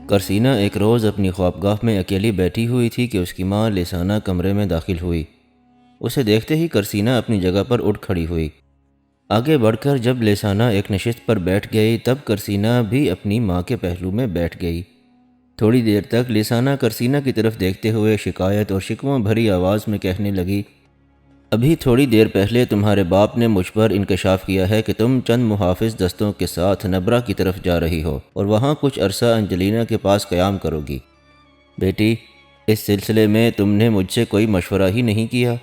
کرسینہ ایک روز اپنی خوابگاہ میں اکیلی بیٹھی ہوئی تھی کہ اس کی ماں لیسانہ کمرے میں داخل ہوئی۔ اسے دیکھتے ہی کرسینہ اپنی جگہ پر اٹھ کھڑی ہوئی۔ آگے بڑھ کر جب لیسانہ ایک نشست پر بیٹھ گئی تب کرسینہ بھی اپنی ماں کے پہلو میں بیٹھ گئی۔ تھوڑی دیر تک لیسانہ کرسینہ کی طرف دیکھتے ہوئے شکایت اور شکوہ بھری آواز میں کہنے لگی، ابھی تھوڑی دیر پہلے تمہارے باپ نے مجھ پر انکشاف کیا ہے کہ تم چند محافظ دستوں کے ساتھ نبرہ کی طرف جا رہی ہو اور وہاں کچھ عرصہ انجلینا کے پاس قیام کرو گی۔ بیٹی، اس سلسلے میں تم نے مجھ سے کوئی مشورہ ہی نہیں کیا۔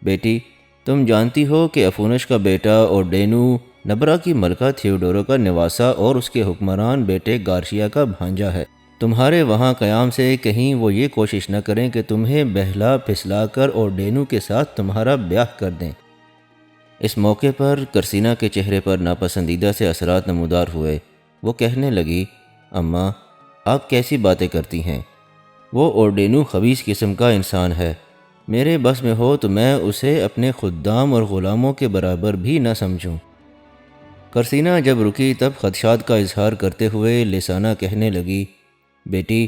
بیٹی، تم جانتی ہو کہ افونش کا بیٹا اور ڈینو نبرہ کی ملکہ تھیوڈورا کا نواسا اور اس کے حکمران بیٹے گارشیا کا بھانجا ہے۔ تمہارے وہاں قیام سے کہیں وہ یہ کوشش نہ کریں کہ تمہیں بہلا پھسلا کر اور ڈینو کے ساتھ تمہارا بیاہ کر دیں۔ اس موقع پر کرسینہ کے چہرے پر ناپسندیدہ سے اثرات نمودار ہوئے۔ وہ کہنے لگی، اماں، آپ کیسی باتیں کرتی ہیں؟ وہ اور ڈینو خبیث قسم کا انسان ہے۔ میرے بس میں ہو تو میں اسے اپنے خدام اور غلاموں کے برابر بھی نہ سمجھوں۔ کرسینہ جب رکی تب خدشات کا اظہار کرتے ہوئے لیسانہ کہنے لگی، بیٹی،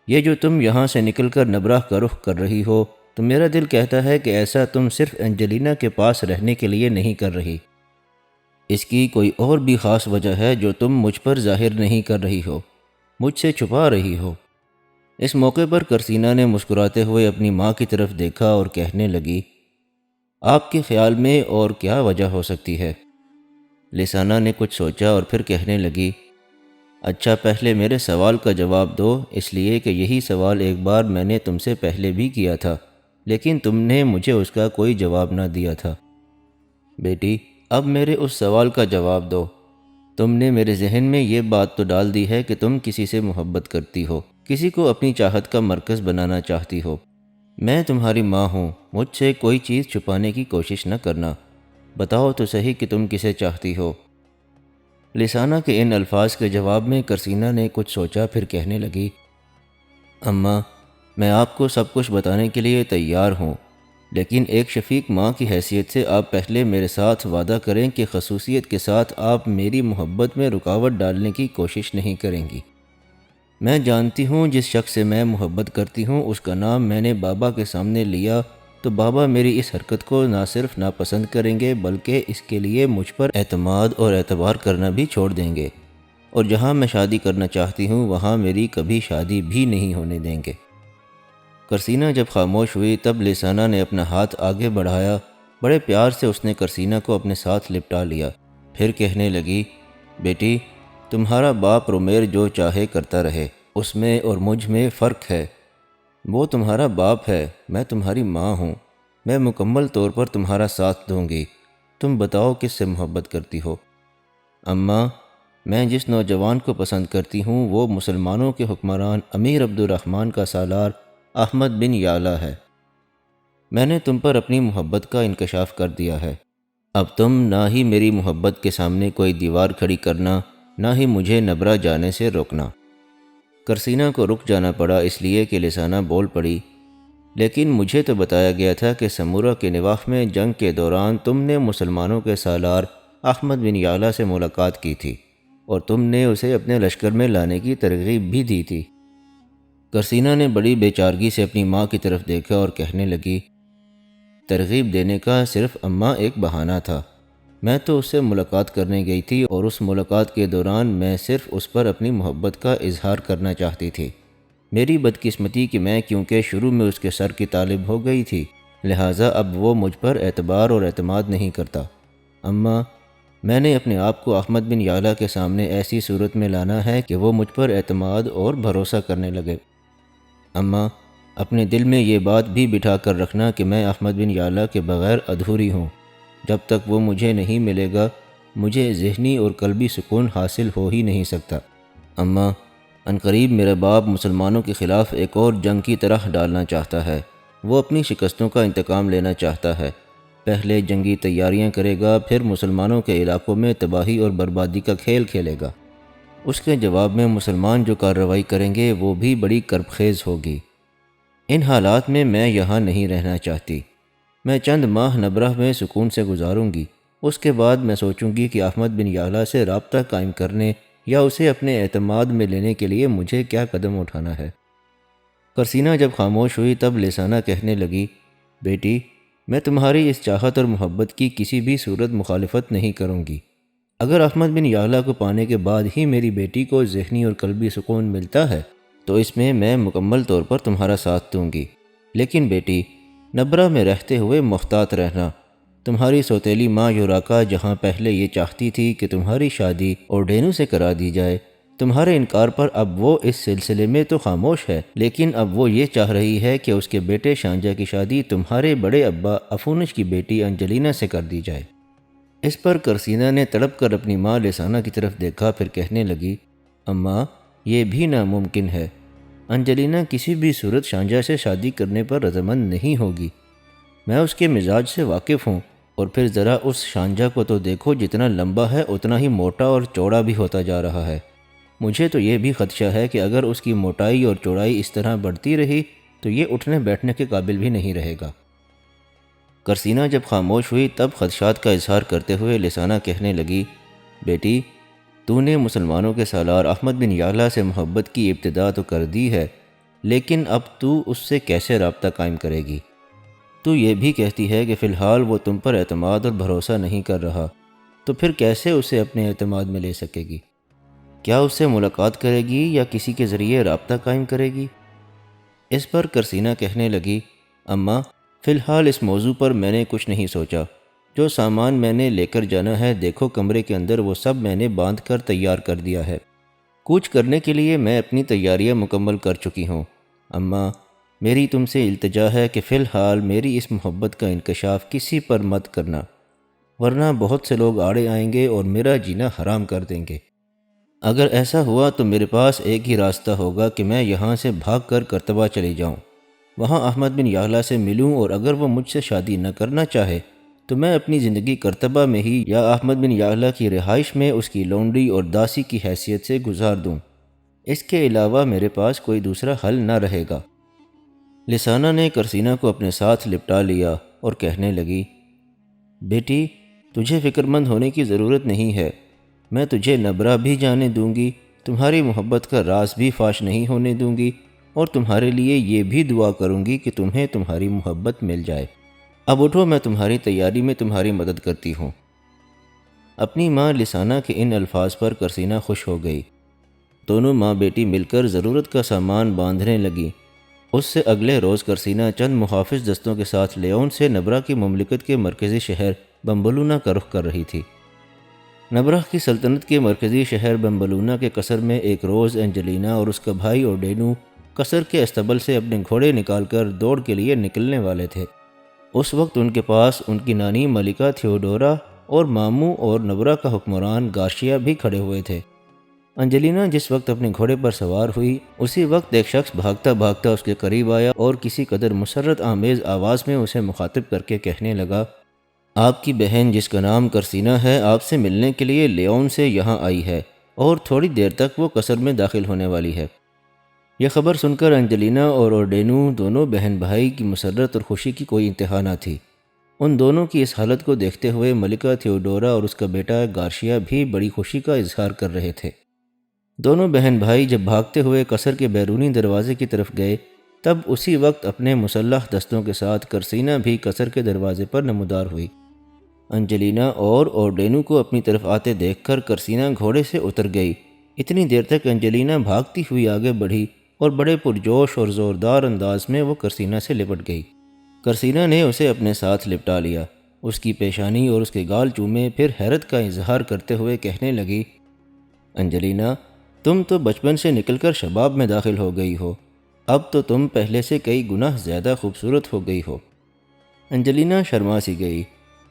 یہ جو تم یہاں سے نکل کر نبرہ کا رخ کر رہی ہو تو میرا دل کہتا ہے کہ ایسا تم صرف انجلینا کے پاس رہنے کے لیے نہیں کر رہی۔ اس کی کوئی اور بھی خاص وجہ ہے جو تم مجھ پر ظاہر نہیں کر رہی ہو، مجھ سے چھپا رہی ہو۔ اس موقع پر کرسینہ نے مسکراتے ہوئے اپنی ماں کی طرف دیکھا اور کہنے لگی، آپ کے خیال میں اور کیا وجہ ہو سکتی ہے؟ لیسانہ نے کچھ سوچا اور پھر کہنے لگی، اچھا پہلے میرے سوال کا جواب دو، اس لیے کہ یہی سوال ایک بار میں نے تم سے پہلے بھی کیا تھا لیکن تم نے مجھے اس کا کوئی جواب نہ دیا تھا۔ بیٹی، اب میرے اس سوال کا جواب دو۔ تم نے میرے ذہن میں یہ بات تو ڈال دی ہے کہ تم کسی سے محبت کرتی ہو، کسی کو اپنی چاہت کا مرکز بنانا چاہتی ہو۔ میں تمہاری ماں ہوں، مجھ سے کوئی چیز چھپانے کی کوشش نہ کرنا۔ بتاؤ تو صحیح کہ تم کسے چاہتی ہو۔ لیسانہ کے ان الفاظ کے جواب میں کرسینہ نے کچھ سوچا، پھر کہنے لگی، اماں، میں آپ کو سب کچھ بتانے کے لیے تیار ہوں، لیکن ایک شفیق ماں کی حیثیت سے آپ پہلے میرے ساتھ وعدہ کریں کہ خصوصیت کے ساتھ آپ میری محبت میں رکاوٹ ڈالنے کی کوشش نہیں کریں گی۔ میں جانتی ہوں جس شخص سے میں محبت کرتی ہوں اس کا نام میں نے بابا کے سامنے لیا تو بابا میری اس حرکت کو نہ صرف ناپسند کریں گے بلکہ اس کے لیے مجھ پر اعتماد اور اعتبار کرنا بھی چھوڑ دیں گے، اور جہاں میں شادی کرنا چاہتی ہوں وہاں میری کبھی شادی بھی نہیں ہونے دیں گے۔ کرسینہ جب خاموش ہوئی تب لیسانہ نے اپنا ہاتھ آگے بڑھایا، بڑے پیار سے اس نے کرسینہ کو اپنے ساتھ لپٹا لیا، پھر کہنے لگی، بیٹی، تمہارا باپ رومیر جو چاہے کرتا رہے، اس میں اور مجھ میں فرق ہے۔ وہ تمہارا باپ ہے، میں تمہاری ماں ہوں، میں مکمل طور پر تمہارا ساتھ دوں گی۔ تم بتاؤ کس سے محبت کرتی ہو؟ اماں، میں جس نوجوان کو پسند کرتی ہوں وہ مسلمانوں کے حکمران امیر عبد الرحمن کا سالار احمد بن یعلا ہے۔ میں نے تم پر اپنی محبت کا انکشاف کر دیا ہے۔ اب تم نہ ہی میری محبت کے سامنے کوئی دیوار کھڑی کرنا، نہ ہی مجھے نبرہ جانے سے روکنا۔ کرسینہ کو رک جانا پڑا اس لیے کہ لیسانہ بول پڑی، لیکن مجھے تو بتایا گیا تھا کہ سمورہ کے نواح میں جنگ کے دوران تم نے مسلمانوں کے سالار احمد بن یعلا سے ملاقات کی تھی اور تم نے اسے اپنے لشکر میں لانے کی ترغیب بھی دی تھی۔ کرسینہ نے بڑی بے چارگی سے اپنی ماں کی طرف دیکھا اور کہنے لگی، ترغیب دینے کا صرف اماں ایک بہانہ تھا۔ میں تو اس سے ملاقات کرنے گئی تھی اور اس ملاقات کے دوران میں صرف اس پر اپنی محبت کا اظہار کرنا چاہتی تھی۔ میری بدقسمتی کہ میں کیونکہ شروع میں اس کے سر کی طالب ہو گئی تھی، لہٰذا اب وہ مجھ پر اعتبار اور اعتماد نہیں کرتا۔ اماں، میں نے اپنے آپ کو احمد بن یعلا کے سامنے ایسی صورت میں لانا ہے کہ وہ مجھ پر اعتماد اور بھروسہ کرنے لگے۔ اماں، اپنے دل میں یہ بات بھی بٹھا کر رکھنا کہ میں احمد بن یعلا کے بغیر ادھوری ہوں۔ جب تک وہ مجھے نہیں ملے گا مجھے ذہنی اور قلبی سکون حاصل ہو ہی نہیں سکتا۔ اماں، عنقریب میرا باپ مسلمانوں کے خلاف ایک اور جنگ کی طرح ڈالنا چاہتا ہے۔ وہ اپنی شکستوں کا انتقام لینا چاہتا ہے۔ پہلے جنگی تیاریاں کرے گا، پھر مسلمانوں کے علاقوں میں تباہی اور بربادی کا کھیل کھیلے گا۔ اس کے جواب میں مسلمان جو کارروائی کریں گے وہ بھی بڑی کرب خیز ہوگی۔ ان حالات میں میں یہاں نہیں رہنا چاہتی۔ میں چند ماہ نبرہ میں سکون سے گزاروں گی، اس کے بعد میں سوچوں گی کہ احمد بن یعلا سے رابطہ قائم کرنے یا اسے اپنے اعتماد میں لینے کے لیے مجھے کیا قدم اٹھانا ہے۔ قرسینہ جب خاموش ہوئی تب لسانہ کہنے لگی، بیٹی، میں تمہاری اس چاہت اور محبت کی کسی بھی صورت مخالفت نہیں کروں گی۔ اگر احمد بن یعلا کو پانے کے بعد ہی میری بیٹی کو ذہنی اور قلبی سکون ملتا ہے تو اس میں مکمل طور پر تمہارا ساتھ دوں گی، لیکن بیٹی، نبرہ میں رہتے ہوئے محتاط رہنا۔ تمہاری سوتیلی ماں یوراکا جہاں پہلے یہ چاہتی تھی کہ تمہاری شادی اوڈینو سے کرا دی جائے، تمہارے انکار پر اب وہ اس سلسلے میں تو خاموش ہے، لیکن اب وہ یہ چاہ رہی ہے کہ اس کے بیٹے شانجہ کی شادی تمہارے بڑے ابا افونش کی بیٹی انجلینا سے کر دی جائے۔ اس پر قرسینہ نے تڑپ کر اپنی ماں لسانہ کی طرف دیکھا، پھر کہنے لگی، اماں، یہ بھی ناممکن ہے۔ انجلینا کسی بھی صورت شانجہ سے شادی کرنے پر رضامند نہیں ہوگی۔ میں اس کے مزاج سے واقف ہوں، اور پھر ذرا اس شانجہ کو تو دیکھو، جتنا لمبا ہے اتنا ہی موٹا اور چوڑا بھی ہوتا جا رہا ہے۔ مجھے تو یہ بھی خدشہ ہے کہ اگر اس کی موٹائی اور چوڑائی اس طرح بڑھتی رہی تو یہ اٹھنے بیٹھنے کے قابل بھی نہیں رہے گا۔ قرسینہ جب خاموش ہوئی تب خدشات کا اظہار کرتے ہوئے لسانہ کہنے لگی، بیٹی، تو نے مسلمانوں کے سالار احمد بن یعلا سے محبت کی ابتدا تو کر دی ہے، لیکن اب تو اس سے کیسے رابطہ قائم کرے گی؟ تو یہ بھی کہتی ہے کہ فی الحال وہ تم پر اعتماد اور بھروسہ نہیں کر رہا، تو پھر کیسے اسے اپنے اعتماد میں لے سکے گی؟ کیا اس سے ملاقات کرے گی یا کسی کے ذریعے رابطہ قائم کرے گی؟ اس پر قرسینہ کہنے لگی، اماں، فی الحال اس موضوع پر میں نے کچھ نہیں سوچا۔ جو سامان میں نے لے کر جانا ہے، دیکھو کمرے کے اندر وہ سب میں نے باندھ کر تیار کر دیا ہے۔ کوچ کرنے کے لیے میں اپنی تیاریاں مکمل کر چکی ہوں۔ اماں، میری تم سے التجا ہے کہ فی الحال میری اس محبت کا انکشاف کسی پر مت کرنا، ورنہ بہت سے لوگ آڑے آئیں گے اور میرا جینا حرام کر دیں گے۔ اگر ایسا ہوا تو میرے پاس ایک ہی راستہ ہوگا کہ میں یہاں سے بھاگ کر کرتبہ چلی جاؤں، وہاں احمد بن یعلا سے ملوں، اور اگر وہ مجھ سے شادی نہ کرنا چاہے تو میں اپنی زندگی کرتبہ میں ہی یا احمد بن یعلا کی رہائش میں اس کی لونڈی اور داسی کی حیثیت سے گزار دوں۔ اس کے علاوہ میرے پاس کوئی دوسرا حل نہ رہے گا۔ لسانہ نے قرسینہ کو اپنے ساتھ لپٹا لیا اور کہنے لگی، بیٹی، تجھے فکر مند ہونے کی ضرورت نہیں ہے۔ میں تجھے نبرہ بھی جانے دوں گی، تمہاری محبت کا راز بھی فاش نہیں ہونے دوں گی، اور تمہارے لیے یہ بھی دعا کروں گی کہ تمہیں تمہاری محبت مل جائے۔ اب اٹھو، میں تمہاری تیاری میں تمہاری مدد کرتی ہوں۔ اپنی ماں لسانہ کے ان الفاظ پر قرسینہ خوش ہو گئی۔ دونوں ماں بیٹی مل کر ضرورت کا سامان باندھنے لگی۔ اس سے اگلے روز قرسینہ چند محافظ دستوں کے ساتھ لیون سے نبرہ کی مملکت کے مرکزی شہر بمبلونا کا رخ کر رہی تھی۔ نبرہ کی سلطنت کے مرکزی شہر بمبلونا کے قصر میں ایک روز انجلینا اور اس کا بھائی اوڈینو قصر کے استبل سے اپنے گھوڑے نکال کر دوڑ کے لیے نکلنے والے تھے۔ اس وقت ان کے پاس ان کی نانی ملکہ تھیوڈورا اور ماموں اور نبرہ کا حکمران گارشیا بھی کھڑے ہوئے تھے۔ انجلینا جس وقت اپنے گھوڑے پر سوار ہوئی، اسی وقت ایک شخص بھاگتا بھاگتا اس کے قریب آیا اور کسی قدر مسرت آمیز آواز میں اسے مخاطب کر کے کہنے لگا، آپ کی بہن جس کا نام قرسینہ ہے، آپ سے ملنے کے لیے لیون سے یہاں آئی ہے، اور تھوڑی دیر تک وہ قصر میں داخل ہونے والی ہے۔ یہ خبر سن کر انجلینا اور اوڈینو دونوں بہن بھائی کی مسرت اور خوشی کی کوئی انتہا نہ تھی۔ ان دونوں کی اس حالت کو دیکھتے ہوئے ملکہ تھیوڈورا اور اس کا بیٹا گارشیا بھی بڑی خوشی کا اظہار کر رہے تھے۔ دونوں بہن بھائی جب بھاگتے ہوئے قصر کے بیرونی دروازے کی طرف گئے، تب اسی وقت اپنے مسلح دستوں کے ساتھ قرسینہ بھی قصر کے دروازے پر نمودار ہوئی۔ انجلینا اور اوڈینو کو اپنی طرف آتے دیکھ کر قرسینہ گھوڑے سے اتر گئی۔ اتنی دیر تک انجلینا بھاگتی ہوئی آگے بڑھی اور بڑے پرجوش اور زوردار انداز میں وہ قرسینہ سے لپٹ گئی۔ قرسینہ نے اسے اپنے ساتھ لپٹا لیا، اس کی پیشانی اور اس کے گال چومے، پھر حیرت کا اظہار کرتے ہوئے کہنے لگی، انجلینا، تم تو بچپن سے نکل کر شباب میں داخل ہو گئی ہو، اب تو تم پہلے سے کئی گنا زیادہ خوبصورت ہو گئی ہو۔ انجلینا شرما سی گئی۔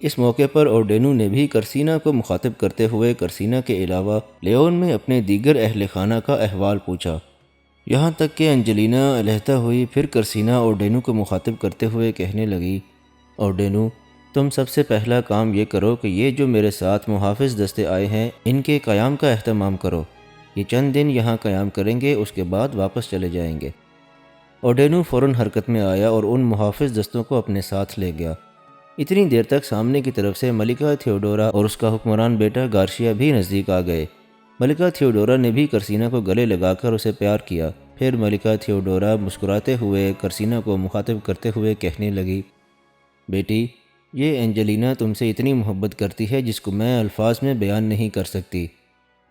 اس موقع پر اوڈینو نے بھی قرسینہ کو مخاطب کرتے ہوئے قرسینہ کے علاوہ لیون میں اپنے دیگر اہل خانہ کا احوال پوچھا، یہاں تک کہ انجلینا علیحدہ ہوئی۔ پھر قرسینہ اوڈینو کو مخاطب کرتے ہوئے کہنے لگی، اوڈینو، تم سب سے پہلا کام یہ کرو کہ یہ جو میرے ساتھ محافظ دستے آئے ہیں، ان کے قیام کا اہتمام کرو۔ یہ چند دن یہاں قیام کریں گے، اس کے بعد واپس چلے جائیں گے۔ اوڈینو فوراً حرکت میں آیا اور ان محافظ دستوں کو اپنے ساتھ لے گیا۔ اتنی دیر تک سامنے کی طرف سے ملکہ تھیوڈورا اور اس کا حکمران بیٹا گارشیا بھی نزدیک آ گئے۔ ملکہ تھیوڈورا نے بھی کرسینا کو گلے لگا کر اسے پیار کیا۔ پھر ملکہ تھیوڈورا مسکراتے ہوئے کرسینا کو مخاطب کرتے ہوئے کہنے لگی، بیٹی، یہ اینجلینا تم سے اتنی محبت کرتی ہے جس کو میں الفاظ میں بیان نہیں کر سکتی۔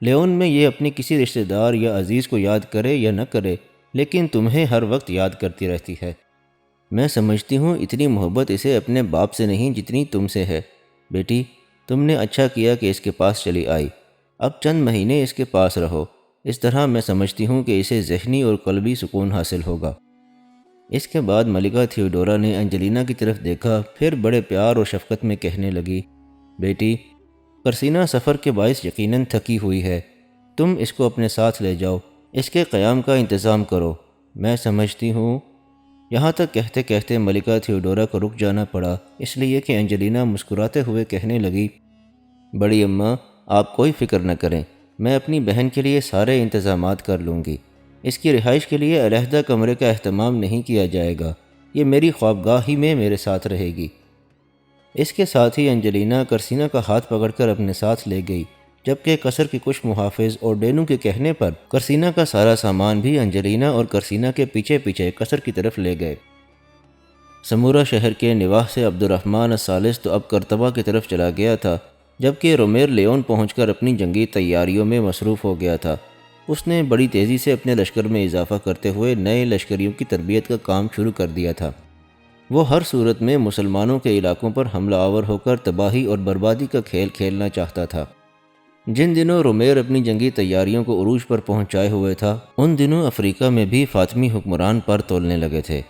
لیون میں یہ اپنے کسی رشتہ دار یا عزیز کو یاد کرے یا نہ کرے، لیکن تمہیں ہر وقت یاد کرتی رہتی ہے۔ میں سمجھتی ہوں اتنی محبت اسے اپنے باپ سے نہیں جتنی تم سے ہے۔ بیٹی، تم نے اچھا کیا کہ اس کے پاس چلی آئی۔ اب چند مہینے اس کے پاس رہو، اس طرح میں سمجھتی ہوں کہ اسے ذہنی اور قلبی سکون حاصل ہوگا۔ اس کے بعد ملکہ تھیوڈورا نے انجلینا کی طرف دیکھا، پھر بڑے پیار اور شفقت میں کہنے لگی، بیٹی، کرسینا سفر کے باعث یقیناً تھکی ہوئی ہے، تم اس کو اپنے ساتھ لے جاؤ، اس کے قیام کا انتظام کرو۔ میں سمجھتی ہوں۔ یہاں تک کہتے کہتے ملکہ تھیوڈورا کو رک جانا پڑا، اس لیے کہ انجلینا مسکراتے ہوئے کہنے لگی، بڑی اماں، آپ کوئی فکر نہ کریں، میں اپنی بہن کے لیے سارے انتظامات کر لوں گی۔ اس کی رہائش کے لیے علیحدہ کمرے کا اہتمام نہیں کیا جائے گا، یہ میری خوابگاہ ہی میں میرے ساتھ رہے گی۔ اس کے ساتھ ہی انجلینا کرسینا کا ہاتھ پکڑ کر اپنے ساتھ لے گئی، جبکہ قصر کے کچھ محافظ اور ڈینو کے کہنے پر کرسینا کا سارا سامان بھی انجلینا اور کرسینا کے پیچھے پیچھے قصر کی طرف لے گئے۔ سمورا شہر کے نواح سے عبد الرحمن الثالث تو اب کرتبہ کی طرف چلا گیا تھا، جبکہ رومیر لیون پہنچ کر اپنی جنگی تیاریوں میں مصروف ہو گیا تھا۔ اس نے بڑی تیزی سے اپنے لشکر میں اضافہ کرتے ہوئے نئے لشکریوں کی تربیت کا کام شروع کر دیا تھا۔ وہ ہر صورت میں مسلمانوں کے علاقوں پر حملہ آور ہو کر تباہی اور بربادی کا کھیل کھیلنا چاہتا تھا۔ جن دنوں رومیر اپنی جنگی تیاریوں کو عروج پر پہنچائے ہوئے تھا، ان دنوں افریقہ میں بھی فاطمی حکمران پر تولنے لگے تھے۔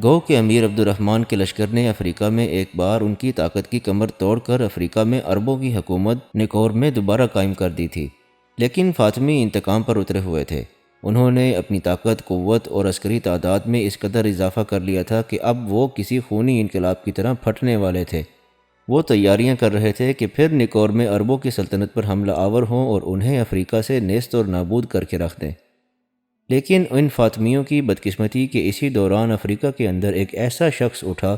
گو کے امیر عبد الرحمن کے لشکر نے افریقہ میں ایک بار ان کی طاقت کی کمر توڑ کر افریقہ میں عربوں کی حکومت نیکور میں دوبارہ قائم کر دی تھی، لیکن فاطمی انتقام پر اترے ہوئے تھے۔ انہوں نے اپنی طاقت، قوت اور عسکری تعداد میں اس قدر اضافہ کر لیا تھا کہ اب وہ کسی خونی انقلاب کی طرح پھٹنے والے تھے۔ وہ تیاریاں کر رہے تھے کہ پھر نیکور میں عربوں کی سلطنت پر حملہ آور ہوں اور انہیں افریقہ سے نیست اور نابود کر کے رکھ دیں۔ لیکن ان فاطمیوں کی بدقسمتی کہ اسی دوران افریقہ کے اندر ایک ایسا شخص اٹھا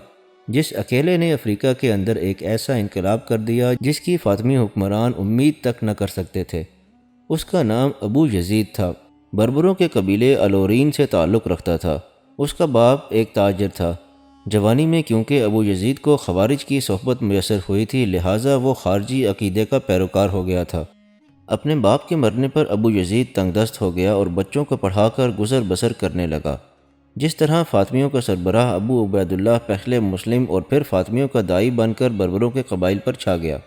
جس اکیلے نے افریقہ کے اندر ایک ایسا انقلاب کر دیا جس کی فاطمی حکمران امید تک نہ کر سکتے تھے۔ اس کا نام ابو یزید تھا، بربروں کے قبیلے الورین سے تعلق رکھتا تھا۔ اس کا باپ ایک تاجر تھا۔ جوانی میں کیونکہ ابو یزید کو خوارج کی صحبت میسر ہوئی تھی، لہٰذا وہ خارجی عقیدے کا پیروکار ہو گیا تھا۔ اپنے باپ کے مرنے پر ابو یزید تنگ دست ہو گیا اور بچوں کو پڑھا کر گزر بسر کرنے لگا۔ جس طرح فاطمیوں کا سربراہ ابو عبید اللہ پہلے مسلم اور پھر فاطمیوں کا دائی بن کر بربروں کے قبائل پر چھا گیا۔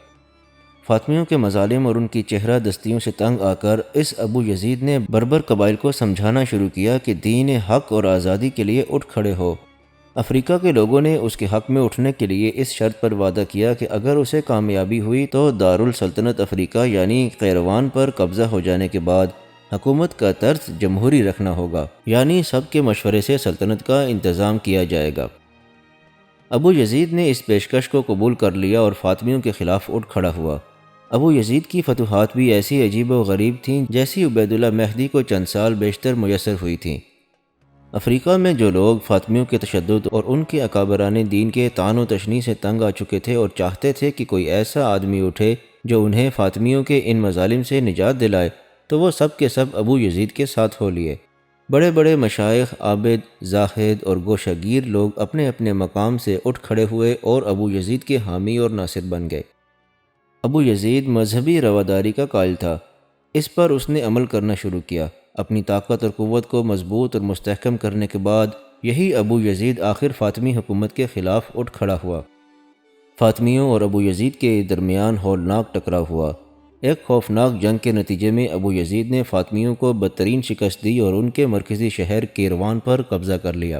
فاطمیوں کے مظالم اور ان کی چہرہ دستیوں سے تنگ آ کر اس ابو یزید نے بربر قبائل کو سمجھانا شروع کیا کہ دین حق اور آزادی کے لیے اٹھ کھڑے ہو۔ افریقہ کے لوگوں نے اس کے حق میں اٹھنے کے لیے اس شرط پر وعدہ کیا کہ اگر اسے کامیابی ہوئی تو دارالسلطنت افریقہ یعنی قیروان پر قبضہ ہو جانے کے بعد حکومت کا طرز جمہوری رکھنا ہوگا، یعنی سب کے مشورے سے سلطنت کا انتظام کیا جائے گا۔ ابو یزید نے اس پیشکش کو قبول کر لیا اور فاطمیوں کے خلاف اٹھ کھڑا ہوا۔ ابو یزید کی فتوحات بھی ایسی عجیب و غریب تھیں جیسی عبید اللہ مہدی کو چند سال بیشتر میسر ہوئی تھیں۔ افریقہ میں جو لوگ فاطمیوں کے تشدد اور ان کے اکابران دین کے طعن و تشنیع سے تنگ آ چکے تھے اور چاہتے تھے کہ کوئی ایسا آدمی اٹھے جو انہیں فاطمیوں کے ان مظالم سے نجات دلائے، تو وہ سب کے سب ابو یزید کے ساتھ ہو لیے۔ بڑے بڑے مشائخ، عابد، زاہد اور گوشہ گیر لوگ اپنے اپنے مقام سے اٹھ کھڑے ہوئے اور ابو یزید کے حامی اور ناصر بن گئے۔ ابو یزید مذہبی رواداری کا قائل تھا، اس پر اس نے عمل کرنا شروع کیا۔ اپنی طاقت اور قوت کو مضبوط اور مستحکم کرنے کے بعد یہی ابو یزید آخر فاطمی حکومت کے خلاف اٹھ کھڑا ہوا۔ فاطمیوں اور ابو یزید کے درمیان ہولناک ٹکراؤ ہوا۔ ایک خوفناک جنگ کے نتیجے میں ابو یزید نے فاطمیوں کو بدترین شکست دی اور ان کے مرکزی شہر قیروان پر قبضہ کر لیا۔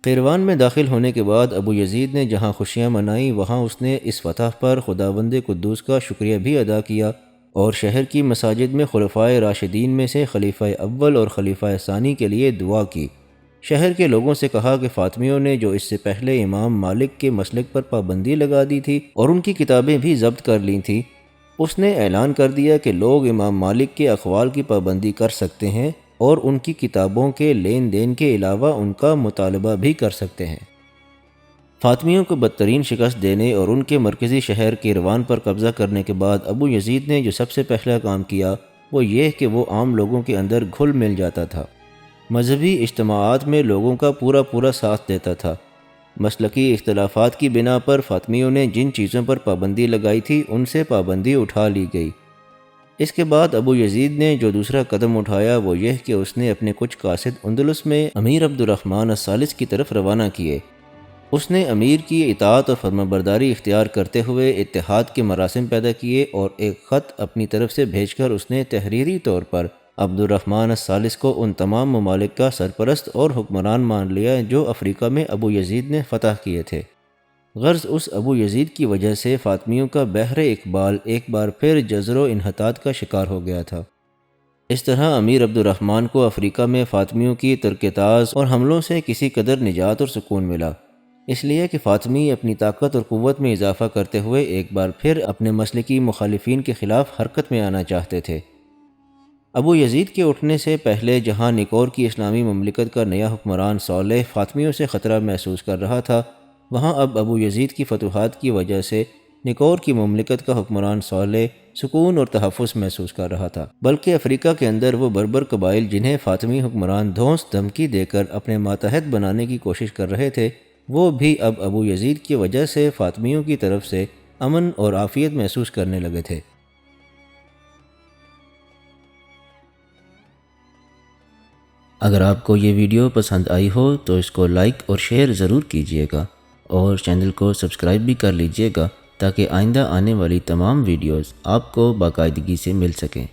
قیروان میں داخل ہونے کے بعد ابو یزید نے جہاں خوشیاں منائیں، وہاں اس نے اس فتح پر خداوند قدوس کا شکریہ بھی ادا کیا اور شہر کی مساجد میں خلفائے راشدین میں سے خلیفہ اول اور خلیفہ ثانی کے لیے دعا کی۔ شہر کے لوگوں سے کہا کہ فاطمیوں نے جو اس سے پہلے امام مالک کے مسلک پر پابندی لگا دی تھی اور ان کی کتابیں بھی ضبط کر لی تھیں، اس نے اعلان کر دیا کہ لوگ امام مالک کے اقوال کی پابندی کر سکتے ہیں اور ان کی کتابوں کے لین دین کے علاوہ ان کا مطالبہ بھی کر سکتے ہیں۔ فاطمیوں کو بدترین شکست دینے اور ان کے مرکزی شہر قیروان پر قبضہ کرنے کے بعد ابو یزید نے جو سب سے پہلا کام کیا وہ یہ کہ وہ عام لوگوں کے اندر گھل مل جاتا تھا، مذہبی اجتماعات میں لوگوں کا پورا ساتھ دیتا تھا۔ مسلکی اختلافات کی بنا پر فاطمیوں نے جن چیزوں پر پابندی لگائی تھی ان سے پابندی اٹھا لی گئی۔ اس کے بعد ابو یزید نے جو دوسرا قدم اٹھایا وہ یہ کہ اس نے اپنے کچھ قاصد اندلس میں امیر عبد الرحمن الثالث کی طرف روانہ کیے۔ اس نے امیر کی اطاعت اور فرمانبرداری اختیار کرتے ہوئے اتحاد کے مراسم پیدا کیے اور ایک خط اپنی طرف سے بھیج کر اس نے تحریری طور پر عبد الرحمن الثالث کو ان تمام ممالک کا سرپرست اور حکمران مان لیا جو افریقہ میں ابو یزید نے فتح کیے تھے۔ غرض اس ابو یزید کی وجہ سے فاطمیوں کا بحر اقبال ایک بار پھر جزر و انحطاط کا شکار ہو گیا تھا۔ اس طرح امیر عبد الرحمن کو افریقہ میں فاطمیوں کی ترکتاز اور حملوں سے کسی قدر نجات اور سکون ملا، اس لیے کہ فاطمی اپنی طاقت اور قوت میں اضافہ کرتے ہوئے ایک بار پھر اپنے مسلکی مخالفین کے خلاف حرکت میں آنا چاہتے تھے۔ ابو یزید کے اٹھنے سے پہلے جہاں نیکور کی اسلامی مملکت کا نیا حکمران صالح فاطمیوں سے خطرہ محسوس کر رہا تھا، وہاں اب ابو یزید کی فتوحات کی وجہ سے نیکور کی مملکت کا حکمران صالح سکون اور تحفظ محسوس کر رہا تھا، بلکہ افریقہ کے اندر وہ بربر قبائل جنہیں فاطمی حکمران دھونس دھمکی دے کر اپنے ماتحت بنانے کی کوشش کر رہے تھے، وہ بھی اب ابو یزید کی وجہ سے فاطمیوں کی طرف سے امن اور عافیت محسوس کرنے لگے تھے۔ اگر آپ کو یہ ویڈیو پسند آئی ہو تو اس کو لائک اور شیئر ضرور کیجیے گا، اور چینل کو سبسکرائب بھی کر لیجیے گا تاکہ آئندہ آنے والی تمام ویڈیوز آپ کو باقاعدگی سے مل سکیں۔